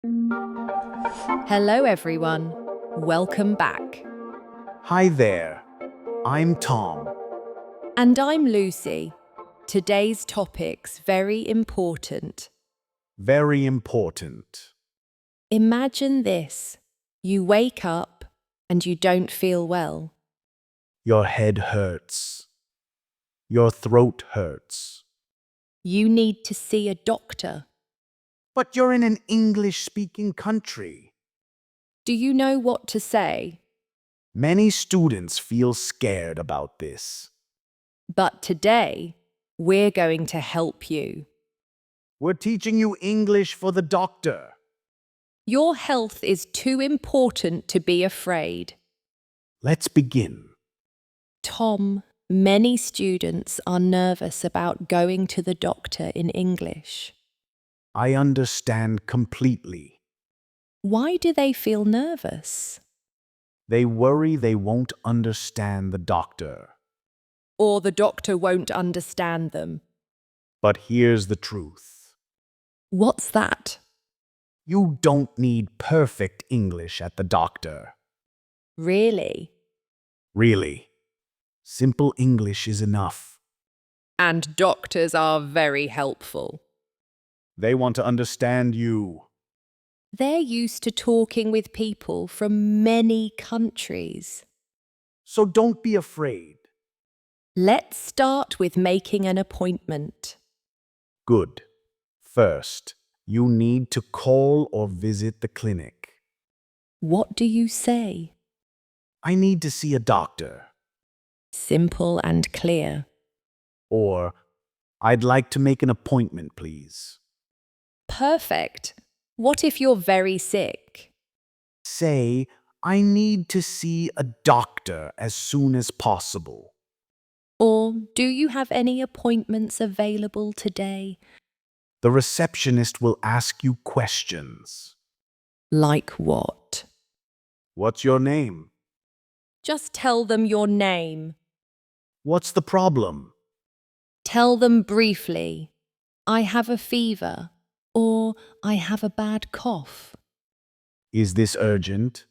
Hello, everyone. Welcome back. Hi there, I'm Tom. And I'm Lucy. Today's topic's very important. Very important. Imagine this. You wake up and you don't feel well. Your head hurts. Your throat hurts. You need to see a doctor. But you're in an English-speaking country. Do you know what to say? Many students feel scared about this. But today, we're going to help you. We're teaching you English for the doctor. Your health is too important to be afraid. Let's begin. Tom, many students are nervous about going to the doctor in English. I understand completely. Why do they feel nervous? They worry they won't understand the doctor. Or the doctor won't understand them. But here's the truth. What's that? You don't need perfect English at the doctor. Really? Really. Simple English is enough. And doctors are very helpful. They want to understand you. They're used to talking with people from many countries. So don't be afraid. Let's start with making an appointment. Good. First, you need to call or visit the clinic. What do you say? I need to see a doctor. Simple and clear. Or, I'd like to make an appointment, please. Perfect. What if you're very sick? Say, I need to see a doctor as soon as possible. Or do you have any appointments available today? The receptionist will ask you questions. Like what? What's your name? Just tell them your name. What's the problem? Tell them briefly, I have a fever, or I have a bad cough. Is this urgent?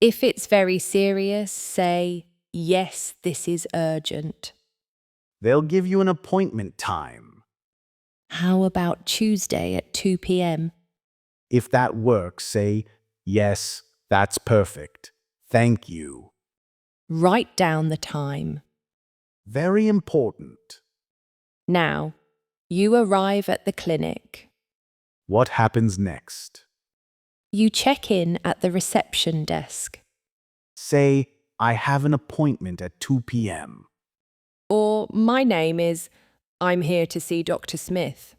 If it's very serious, say, yes, this is urgent. They'll give you an appointment time. How about Tuesday at 2 p.m.? If that works, say, yes, that's perfect. Thank you. Write down the time. Very important. Now, you arrive at the clinic. What happens next? You check in at the reception desk. Say, I have an appointment at 2 p.m. Or, my name is, I'm here to see Dr. Smith.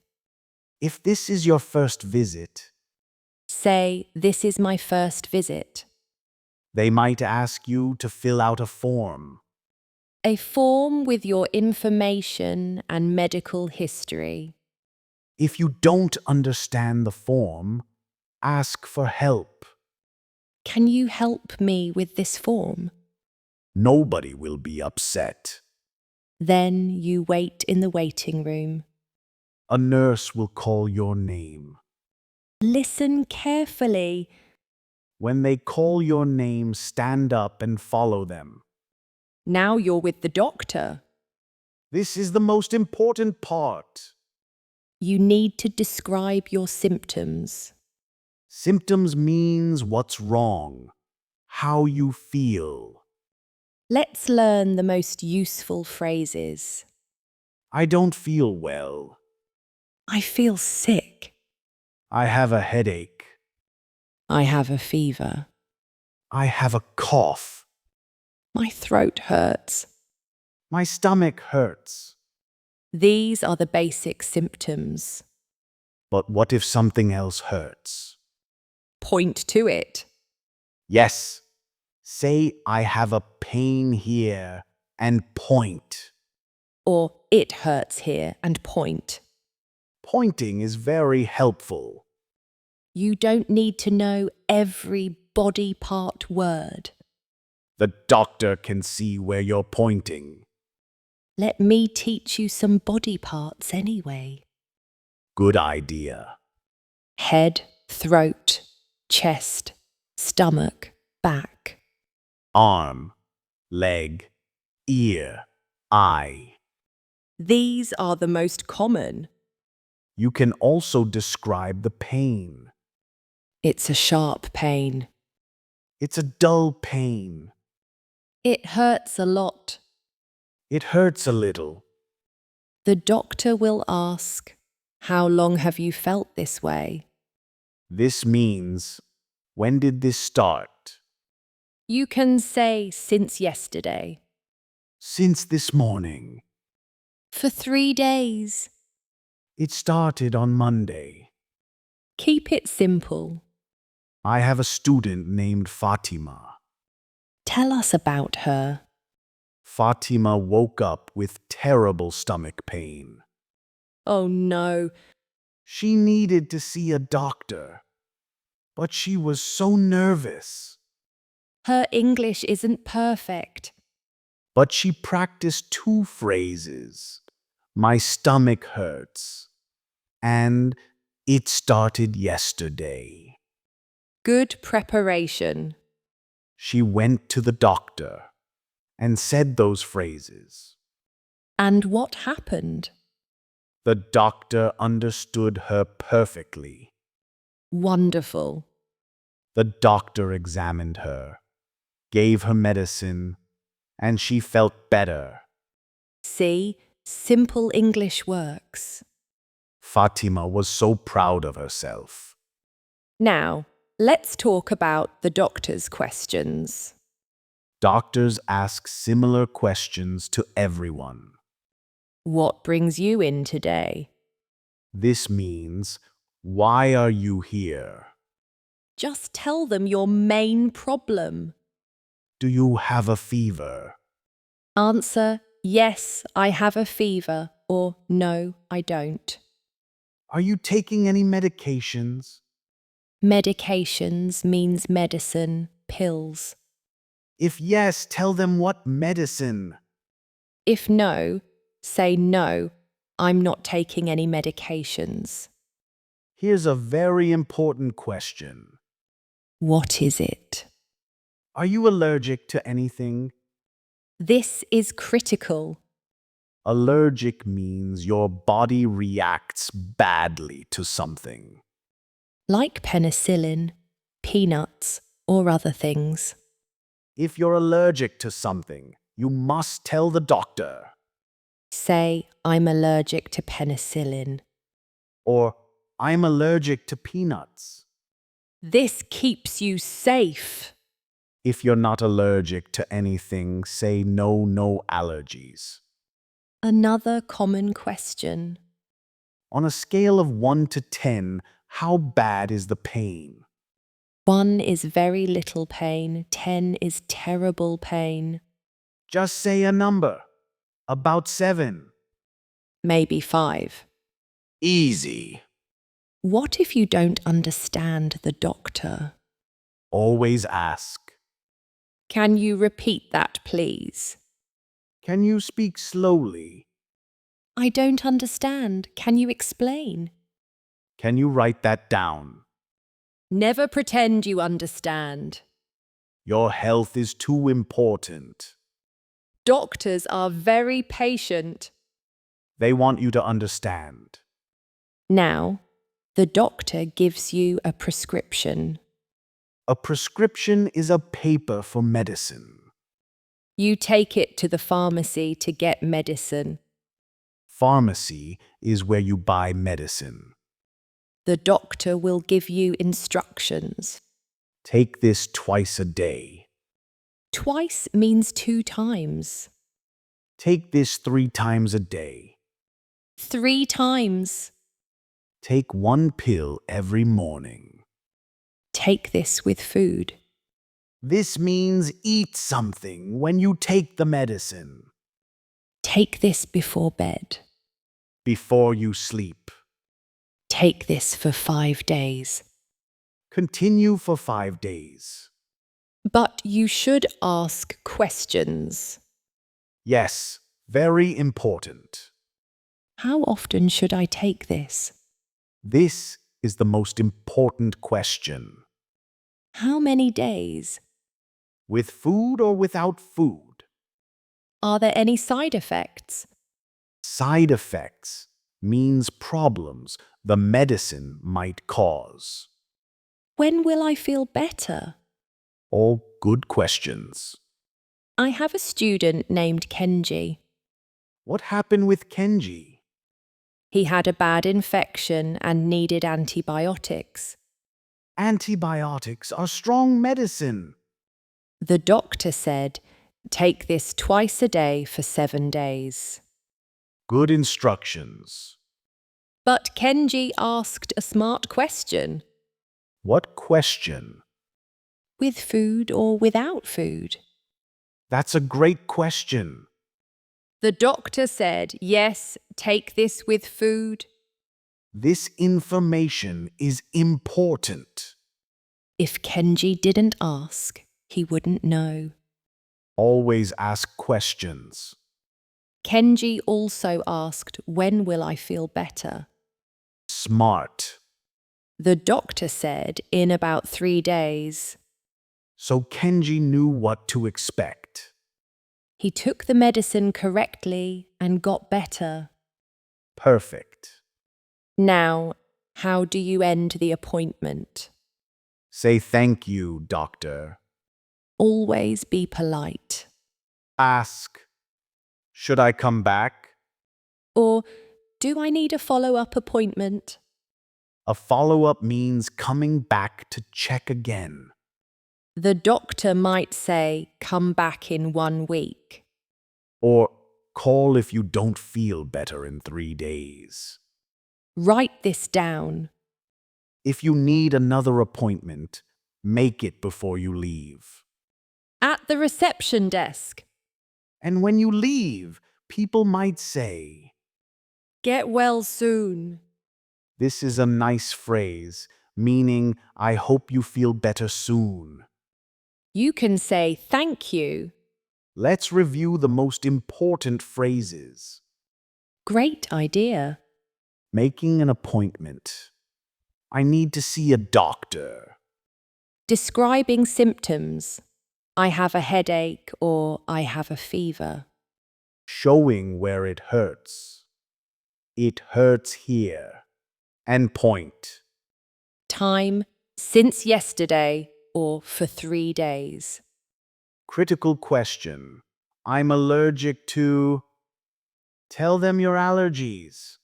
If this is your first visit, Say, this is my first visit. they might ask you to fill out a form. A form with your information and medical history. If you don't understand the form, ask for help. Can you help me with this form? Nobody will be upset. Then you wait in the waiting room. A nurse will call your name. Listen carefully. When they call your name, stand up and follow them. Now you're with the doctor. This is the most important part. You need to describe your symptoms. Symptoms means what's wrong, how you feel. Let's learn the most useful phrases. I don't feel well. I feel sick. I have a headache. I have a fever. I have a cough. My throat hurts. My stomach hurts. These are the basic symptoms. But what if something else hurts? Point to it. Yes. Say, I have a pain here and point. Or it hurts here and point. Pointing is very helpful. You don't need to know every body part word. The doctor can see where you're pointing. Let me teach you some body parts anyway. Good idea. Head, throat, chest, stomach, back. arm, leg, ear, eye. These are the most common. You can also describe the pain. It's a sharp pain. It's a dull pain. It hurts a lot. It hurts a little. The doctor will ask, "How long have you felt this way?" This means, when did this start? You can say since yesterday. Since this morning. For 3 days. It started on Monday. Keep it simple. I have a student named Fatima. Tell us about her. Fatima woke up with terrible stomach pain. Oh no, She needed to see a doctor, but she was so nervous. her English isn't perfect. But she practiced 2 phrases. My stomach hurts. And it started yesterday. Good preparation. She went to the doctor and said those phrases. And what happened? The doctor understood her perfectly. Wonderful. The doctor examined her, gave her medicine, and she felt better. See, simple English works. Fatima was so proud of herself. Now, let's talk about the doctor's questions. Doctors ask similar questions to everyone. What brings you in today? This means, why are you here? Just tell them your main problem. Do you have a fever? Answer, yes, I have a fever, or no, I don't. Are you taking any medications? Medications means medicine, pills. If yes, tell them what medicine. If no, say no, I'm not taking any medications. Here's a very important question. What is it? Are you allergic to anything? This is critical. Allergic means your body reacts badly to something. Like penicillin, peanuts, or other things. If you're allergic to something, you must tell the doctor. Say, I'm allergic to penicillin. Or, I'm allergic to peanuts. This keeps you safe. If you're not allergic to anything, say no allergies. Another common question. On a scale of 1 to 10, how bad is the pain? 1 is very little pain, 10 is terrible pain. Just say a number. About 7. Maybe 5. Easy. What if you don't understand the doctor? Always ask. Can you repeat that, please? Can you speak slowly? I don't understand. Can you explain? Can you write that down? Never pretend you understand. Your health is too important. Doctors are very patient. They want you to understand. Now, the doctor gives you a prescription. A prescription is a paper for medicine. You take it to the pharmacy to get medicine. Pharmacy is where you buy medicine. The doctor will give you instructions. Take this twice a day. Twice means 2 times. Take this 3 times a day. 3 times. Take 1 pill every morning. Take this with food. This means eat something when you take the medicine. Take this before bed. Before you sleep. Take this for 5 days. Continue for 5 days. But you should ask questions. Yes, very important. How often should I take this? This is the most important question. How many days? With food or without food? Are there any side effects? Side effects means problems the medicine might cause. When will I feel better? All good questions. I have a student named Kenji. What happened with Kenji? He had a bad infection and needed antibiotics. Antibiotics are strong medicine. The doctor said, take this twice a day for 7 days. Good instructions. But Kenji asked a smart question. What question? With food or without food? That's a great question. The doctor said, yes, take this with food. This information is important. If Kenji didn't ask, he wouldn't know. Always ask questions. Kenji also asked, when will I feel better? Smart. The doctor said, in about 3 days. So Kenji knew what to expect. He took the medicine correctly and got better. Perfect. Now, how do you end the appointment? Say thank you, doctor. Always be polite. Ask, should I come back? Or, do I need a follow-up appointment? A follow-up means coming back to check again. The doctor might say, come back in 1 week. Or call if you don't feel better in 3 days. Write this down. If you need another appointment, make it before you leave. At the reception desk. And when you leave, people might say, Get well soon. this is a nice phrase, meaning I hope you feel better soon. You can say thank you. Let's review the most important phrases. Great idea. Making an appointment. I need to see a doctor. Describing symptoms. I have a headache or I have a fever. Showing where it hurts. It hurts here. And point. Time, since yesterday or for 3 days. Critical question. I'm allergic to... Tell them your allergies.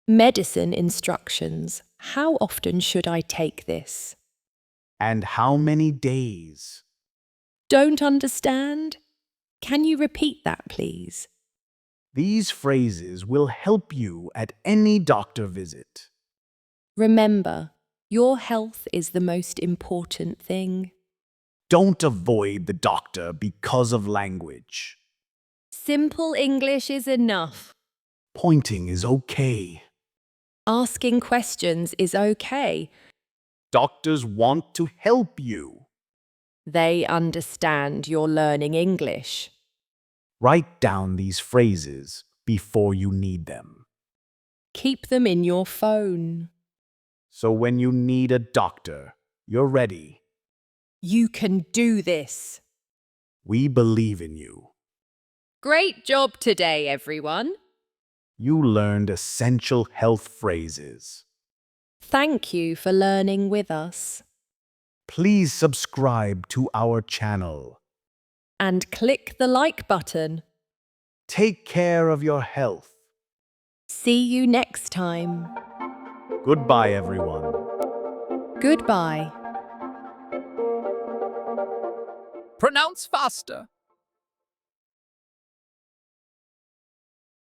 Medicine instructions. How often should I take this? And how many days? Don't understand? Can you repeat that, please? These phrases will help you at any doctor visit. Remember, your health is the most important thing. Don't avoid the doctor because of language. Simple English is enough. Pointing is okay. Asking questions is okay. Doctors want to help you. They understand you're learning English. Write down these phrases before you need them. Keep them in your phone. So when you need a doctor, you're ready. You can do this. We believe in you. Great job today, everyone. You learned essential health phrases. Thank you for learning with us. Please subscribe to our channel. And click the like button. Take care of your health. See you next time. Goodbye, everyone. Goodbye. Pronounce faster.